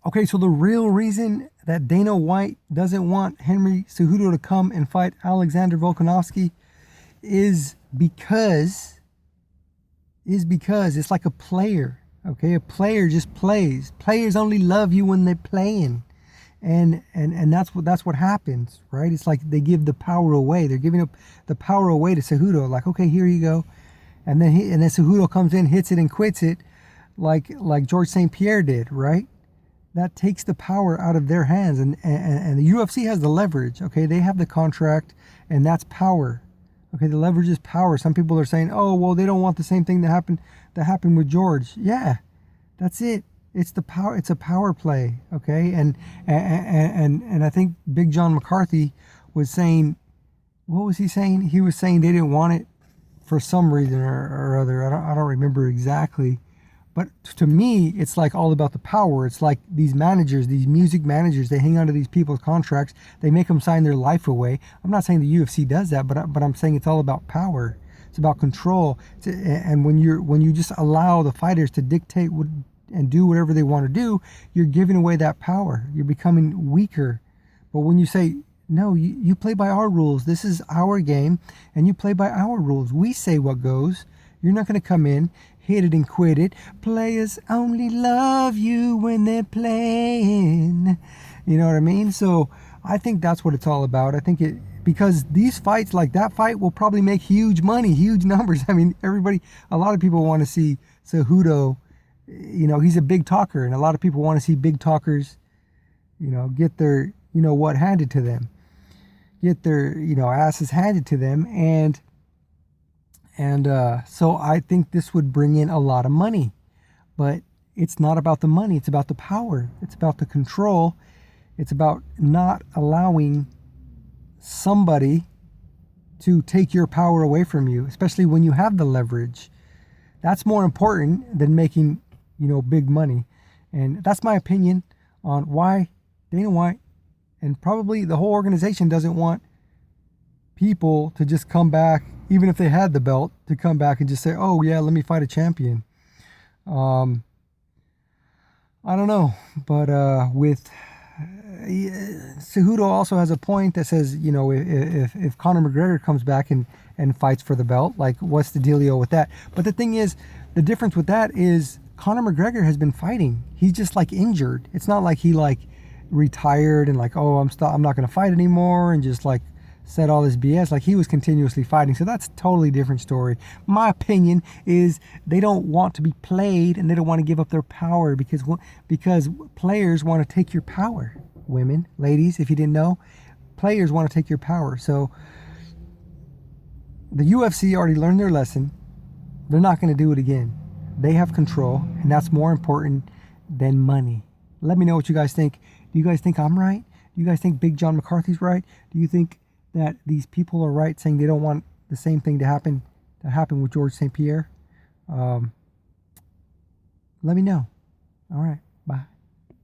Okay, so the real reason that Dana White doesn't want Henry Cejudo to come and fight Alexander Volkanovski is because it's like a player. Okay, a player just plays. Players only love you when they're playing, and that's what happens, right? It's like they give the power away. They're giving up the power away to Cejudo. Like, okay, here you go, and then Cejudo comes in, hits it, and quits it, like George St. Pierre did, right? That takes the power out of their hands, and the UFC has the leverage. Okay, they have the contract, and that's power. Okay, the leverage is power. Some people are saying, oh well, they don't want the same thing that happened with George. Yeah, that's it. It's the power. It's a power play. Okay, and I think Big John McCarthy was saying, what was he saying? He was saying they didn't want it for some reason or other. I don't remember exactly. But to me, it's like all about the power. It's like these managers, these music managers, they hang on to these people's contracts. They make them sign their life away. I'm not saying the UFC does that, but I'm saying it's all about power. It's about control. And when you just allow the fighters to dictate and do whatever they want to do, you're giving away that power. You're becoming weaker. But when you say, no, you play by our rules. This is our game, and you play by our rules. We say what goes. You're not going to come in, hit it and quit it. Players only love you when they're playing. You know what I mean? So I think that's what it's all about. I think because these fights, like that fight, will probably make huge money, huge numbers. I mean, a lot of people want to see Cejudo. He's a big talker, and a lot of people want to see big talkers, get their, what handed to them, get their, asses handed to them, and so I think this would bring in a lot of money. But it's not about the money. It's about the power. It's about the control. It's about not allowing somebody to take your power away from you, especially when you have the leverage. That's more important than making, big money. And that's my opinion on why Dana White and probably the whole organization doesn't want people to just come back, even if they had the belt, to come back and just say, oh yeah, let me fight a champion. I don't know, but with Cejudo also has a point that says, if Conor McGregor comes back and fights for the belt, like, what's the dealio with that? But the thing is, the difference with that is Conor McGregor has been fighting. He's just like injured. It's not like he like retired and like, oh, I'm not going to fight anymore, and just like said all this BS. Like, he was continuously fighting. So that's a totally different story. My opinion is they don't want to be played, and they don't want to give up their power because players want to take your power. Women, ladies, if you didn't know, players want to take your power. So the UFC already learned their lesson. They're not going to do it again. They have control, and that's more important than money. Let me know what you guys think. Do you guys think I'm right? Do you guys think Big John McCarthy's right? Do you think that these people are right saying they don't want the same thing to happen with George St. Pierre? Let me know. All right. Bye.